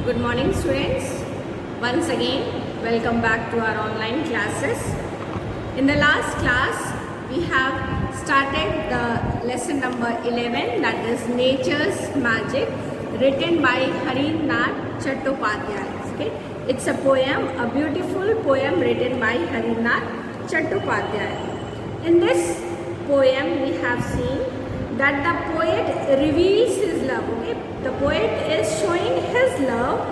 Good morning, students. Once again, welcome back to our online classes. In the last class, we have started the lesson number 11, that is Nature's Magic, written by Harinath Chattopadhyay. Okay? It's a poem, a beautiful poem written by Harinath Chattopadhyay. In this poem, we have seen that the poet reveals his love. Okay? The poet is showing his love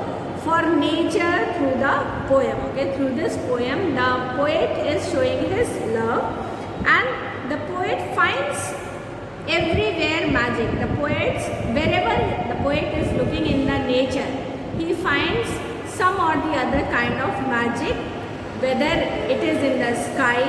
for nature through the poem. Okay? Through this poem, the poet is showing his love, and the poet finds everywhere magic. The poets, wherever the poet is looking in the nature, he finds some or the other kind of magic, whether it is in the sky,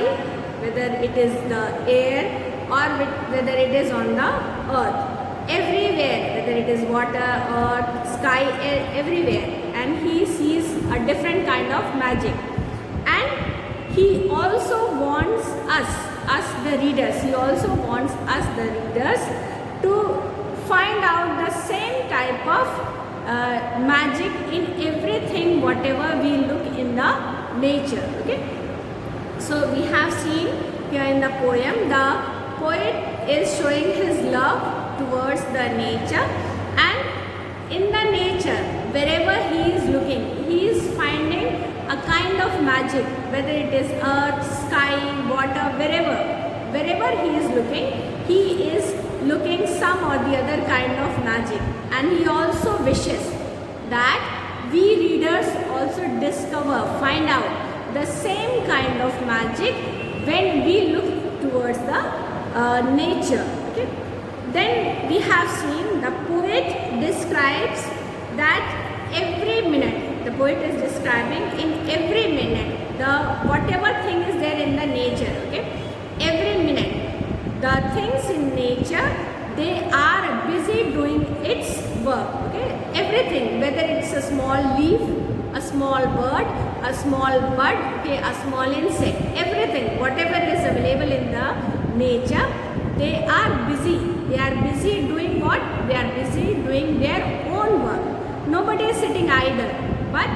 whether it is the air, or whether it is on the earth. Everywhere, whether it is water, earth, sky, air, everywhere, and he sees a different kind of magic. And he also wants us the readers, he also wants us the readers to find out the same type of magic in everything, whatever we look in the nature. Okay, so we have seen here in the poem, the poet is showing his love towards the nature, and in the nature, wherever he is looking, he is finding a kind of magic, whether it is earth, sky, water, wherever he is looking some or the other kind of magic. And he also wishes that we readers also find out the same kind of magic when we look towards the nature. Okay? Then we have seen the poet describes that every minute, the poet is describing in every minute the whatever thing is there in the nature. Okay? Every minute, the things in nature, they are busy doing its work. Okay? Everything, whether it's a small leaf, a small bird, a small bud, okay, a small insect, everything, whatever is available in the nature, they are busy. They are busy doing what? They are busy doing their own work. Nobody is sitting idle, but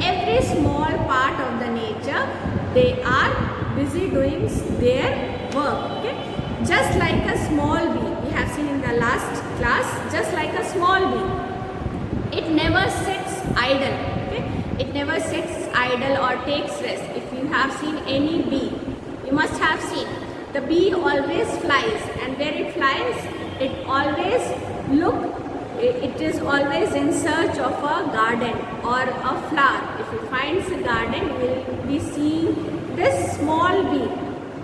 every small part of the nature, they are busy doing their work. Okay? Just like a small bee, we have seen in the last class, just like a small bee, it never sits idle. It never sits idle or takes rest. If you have seen any bee, you must have seen the bee always flies, and where it flies, it is always in search of a garden or a flower. If it finds a garden, you will be seeing this small bee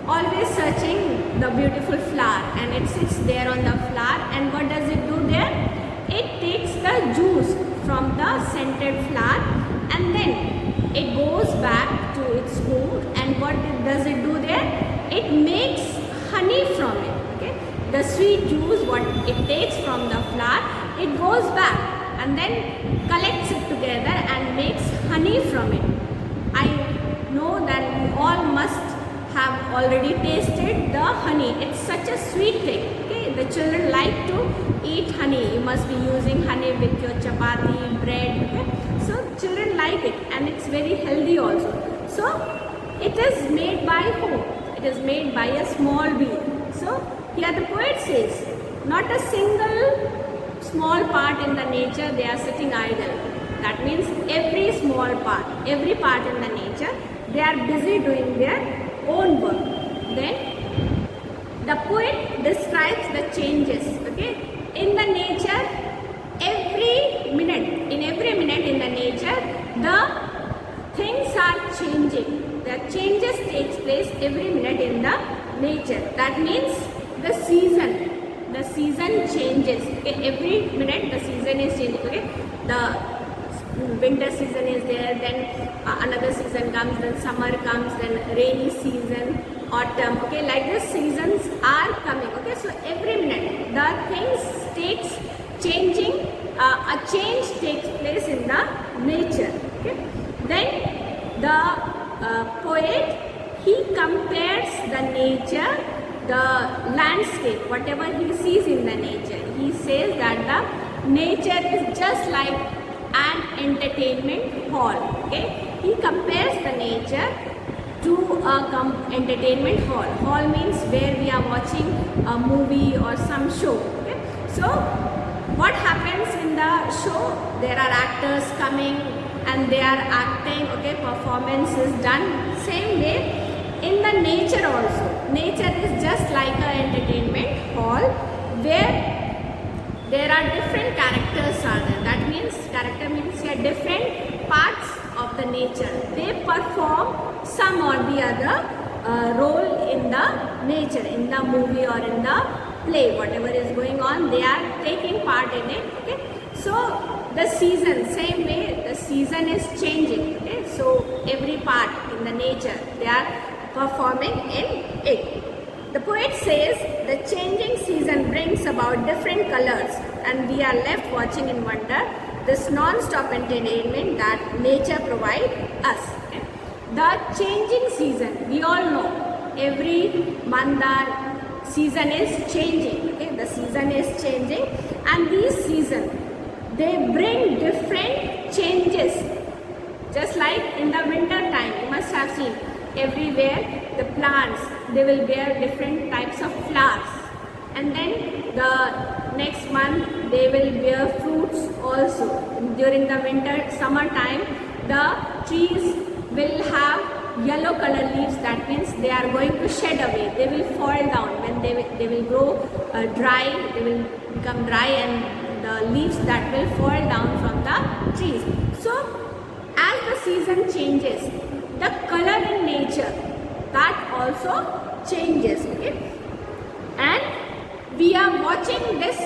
always searching the beautiful flower, and it sits there on the flower, and what does it do there? It takes the juice from the scented flower, and then it goes back to its home, and what does it do there? It makes honey from it. Okay? The sweet juice what it takes from the flower, it goes back and then collects it together and makes honey from it. I know that you all must have already tasted the honey. It's such a sweet thing. Okay? The children like to eat honey. You must be using honey with your chapati, bread. Okay? So children like it, and it's very healthy also. So it is made by who? It is made by a small bee. So here the poet says, not a single small part in the nature they are sitting idle. That means every small part, every part in the nature, they are busy doing their own work. Then the poet describes the changes. Okay, in the nature, every minute in the nature, the things are changing. The changes takes place every minute in the nature. That means the season changes. Okay, every minute the season is changing. Okay, the winter season is there, then another season comes, then summer comes, then rainy season, autumn. Okay, like this seasons are coming. Okay, so every minute the things takes changing. A change takes place in the nature. Okay, then the poet, he compares the nature, the landscape, whatever he sees in the nature. He says that the nature is just like an entertainment hall. Okay, he compares the nature to a entertainment hall. Hall means where we are watching a movie or some show. Okay, so what happens in the show? There are actors coming and they are acting. Okay, performance is done. Same way in the nature also. Nature is just like an entertainment hall where there are different characters are there. That means character means here different parts of the nature. They perform some or the other role in the nature, in the movie or in the play. Whatever is going on, they are taking part in it. Okay, so the season, same way the season is changing. Okay, so every part in the nature they are performing in it. The poet says the changing season brings about different colors and we are left watching in wonder this non-stop entertainment that nature provides us. Okay? The changing season, we all know every month the season is changing. Okay? The season is changing and these seasons they bring different changes. Just like in the winter time, you must have seen everywhere the plants, they will bear different types of flowers, and then the next month they will bear fruits also. During the winter, summer time, the trees will have yellow color leaves. That means they are going to shed away, they will fall down. When they will grow dry, they will become dry and the leaves that will fall down from the trees. So as the season changes, the color in nature that also changes. Okay, and we are watching this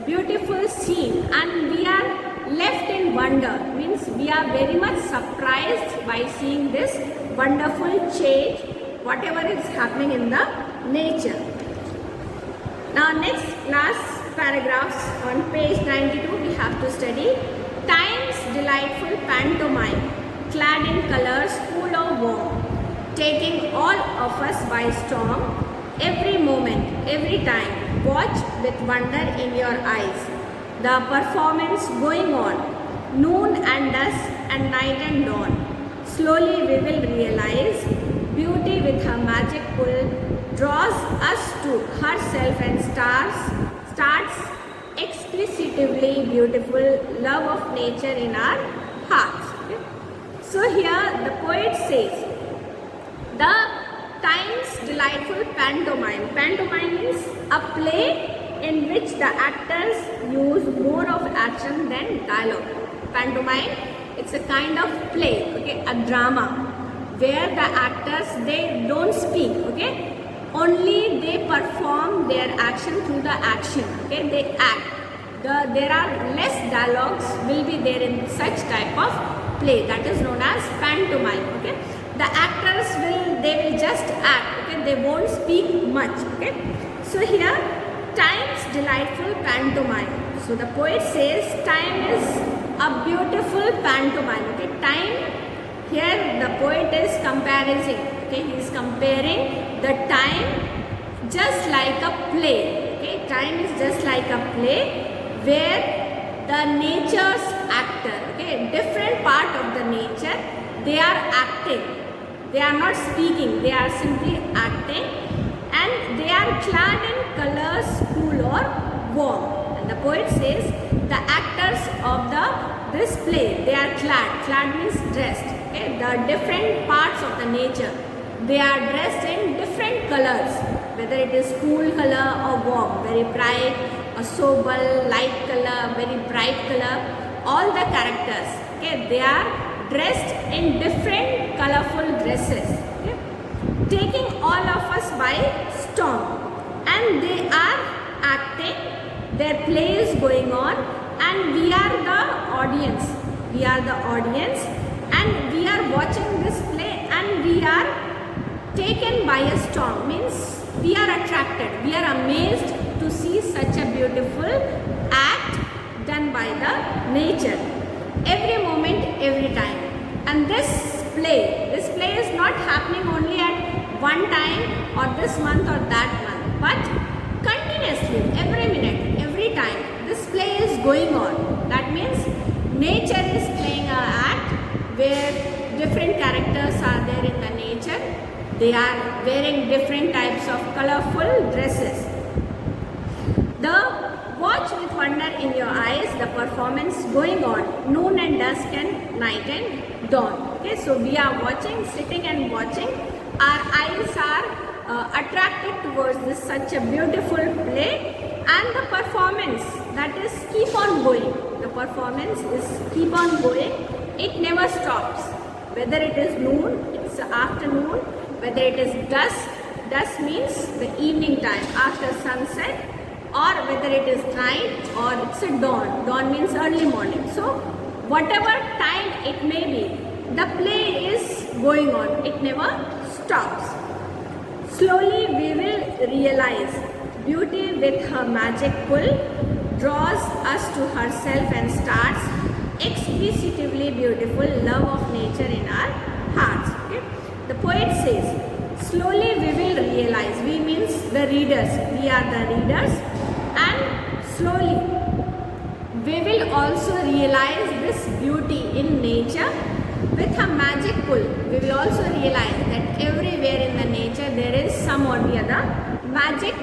beautiful scene and we are left in wonder. Means we are very much surprised by seeing this wonderful change, whatever is happening in the nature. Now next last paragraphs on page 92 we have to study time's delightful pantomime, clad in colors cool or warm, taking all of us by storm. Every moment, every time, watch with wonder in your eyes. The performance going on, noon and dusk and night and dawn. Slowly we will realize beauty with her magic pull draws us to herself and starts explicitly beautiful love of nature in our hearts. Okay? So here the poet says, the time's delightful pantomime. Pantomime is a play in which the actors use more of action than dialogue. Pantomime, it's a kind of play, okay, a drama, where the actors, they don't speak, okay, only they perform their action through the action, okay, they act. There are less dialogues will be there in such type of play, that is known as pantomime. Okay, the actors they will just act. Okay, they won't speak much. Okay, so here time's delightful pantomime. So the poet says time is a beautiful pantomime. Okay, time here the poet is comparing. Okay, he is comparing the time just like a play. Okay, time is just like a play where the nature's actor, okay, different part of the nature, they are acting. They are not speaking, they are simply acting, and they are clad in colors cool or warm. And the poet says the actors of this play, they are clad. Clad means dressed. Okay, the different parts of the nature, they are dressed in different colors, whether it is cool color or warm, very bright, a sober, light color, very bright color. All the characters, okay, they are dressed in different colorful dresses, okay, taking all of us by storm, and they are acting, their play is going on, and we are the audience. We are the audience and we are watching this play and we are taken by a storm, means we are attracted, we are amazed to see such a beautiful act done by the nature, every moment, every time. And this play is not happening only at one time or this month or that month, but continuously, every minute, every time, this play is going on. That means nature is They are wearing different types of colorful dresses. The watch with wonder in your eyes, the performance going on, noon and dusk and night and dawn. Okay, so we are watching, sitting and watching. Our eyes are attracted towards this such a beautiful play, and the performance, that is, keep on going. The performance is keep on going. It never stops. Whether it is noon, it's afternoon, whether it is dusk, dusk means the evening time after sunset, or whether it is night or it's a dawn. Dawn means early morning. So whatever time it may be, the play is going on. It never stops. Slowly we will realize beauty with her magic pull draws us to herself and starts exquisitely beautiful love of nature in our hearts. Okay? The poet says, slowly we will realize. We means the readers. We are the readers. And slowly we will also realize this beauty in nature with a magic pull. We will also realize that everywhere in the nature there is some or the other magic,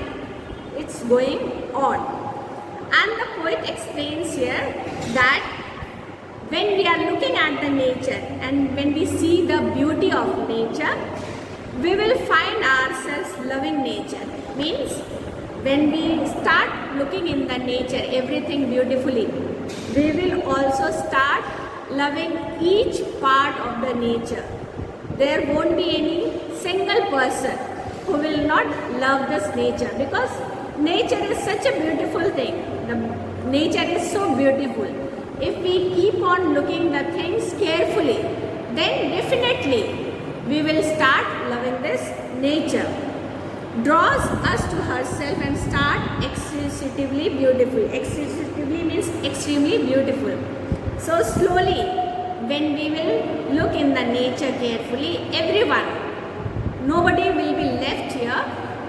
it's going on. And the poet explains here that when we are looking at the nature and when we see the beauty of nature, we will find ourselves loving nature. Means when we start looking in the nature, everything beautifully, we will also start loving each part of the nature. There won't be any single person who will not love this nature, because nature is such a beautiful thing. The nature is so beautiful. If we keep on looking the things carefully, then definitely we will start loving this nature. Draws us to herself and start excessively beautiful. Excessively means extremely beautiful. So slowly, when we will look in the nature carefully, everyone, nobody will be left here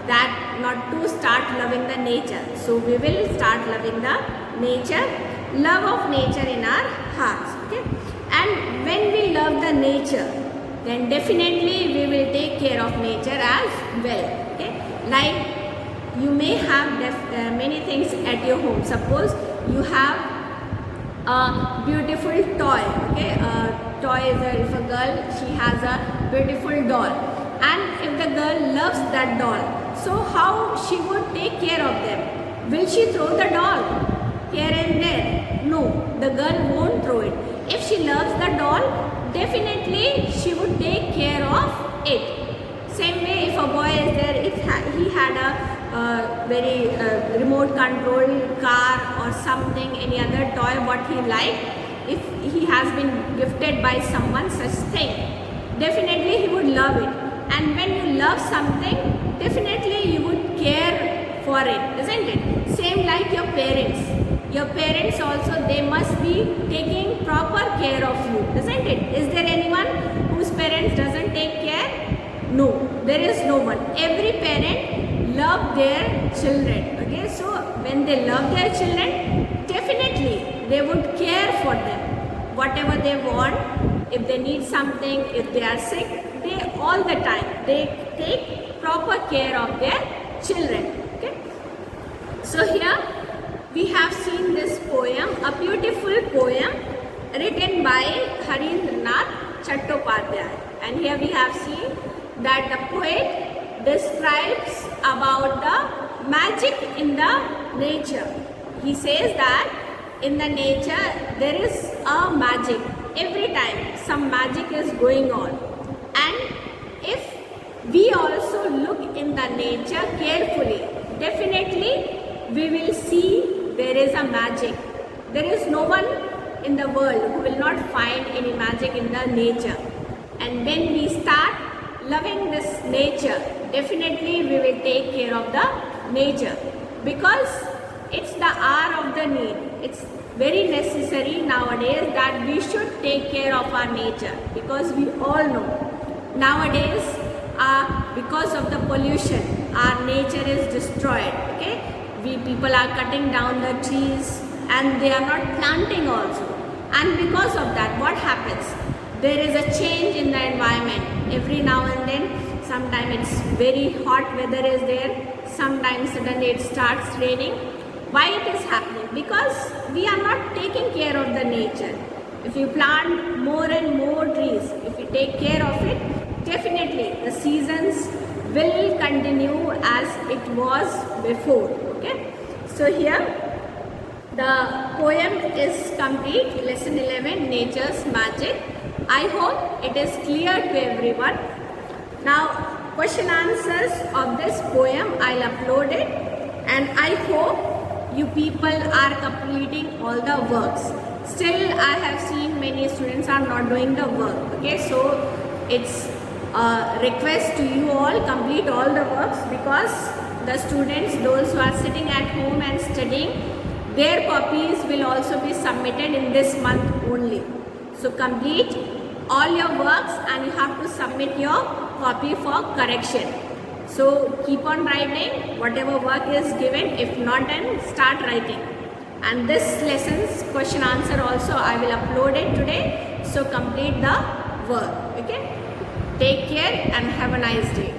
that not to start loving the nature. So we will start loving the nature, love of nature in our hearts. Okay? And when we love the nature, then definitely we will take care of nature as well. Okay? Like you may have many things at your home. Suppose you have a beautiful toy. Okay, a toy is if a girl, she has a beautiful doll, and if the girl loves that doll, so how she would take care of them? Will she throw the doll here and there? No, the girl won't throw it. If she loves the doll, definitely she would take care of it. Same way, if a boy is there, if he had a very remote control car or something, any other toy what he liked, if he has been gifted by someone such thing, definitely he would love it. And when you love something, definitely you would care for it, isn't it? Same like your parents. Your parents also, they must be taking proper care of you, isn't it? Is there anyone whose parents doesn't take care? No, there is no one. Every parent love their children. Okay, so when they love their children, definitely they would care for them. Whatever they want, if they need something, if they are sick, they all the time, they take proper care of their children. Okay. So here we have seen this poem, a beautiful poem written by Harindranath Chattopadhyay. And here we have seen that the poet describes about the magic in the nature. He says that in the nature there is a magic. Every time some magic is going on. And if we also look in the nature carefully, definitely we will see there is a magic. There is no one in the world who will not find any magic in the nature. And when we start loving this nature, definitely we will take care of the nature, because it's the hour of the need. It's very necessary nowadays that we should take care of our nature, because we all know nowadays because of the pollution our nature is destroyed. Okay, we people are cutting down the trees and they are not planting also, and because of that what happens? There is a change in the environment. Every now and then sometimes it's very hot weather is there, sometimes suddenly it starts raining. Why it is happening? Because we are not taking care of the nature. If you plant more and more trees, if you take care of it, definitely the seasons will continue as it was before. Okay, so here the poem is complete. Lesson 11, Nature's Magic. I hope it is clear to everyone. Now question answers of this poem I'll upload it, and I hope you people are completing all the works. Still I have seen many students are not doing the work. Okay, so it's a request to you all, complete all the works, because the students, those who are sitting at home and studying, their copies will also be submitted in this month only. So complete all your works and you have to submit your copy for correction. So keep on writing whatever work is given. If not done, start writing. And this lesson's question answer also I will upload it today. So complete the work. Okay. Take care and have a nice day.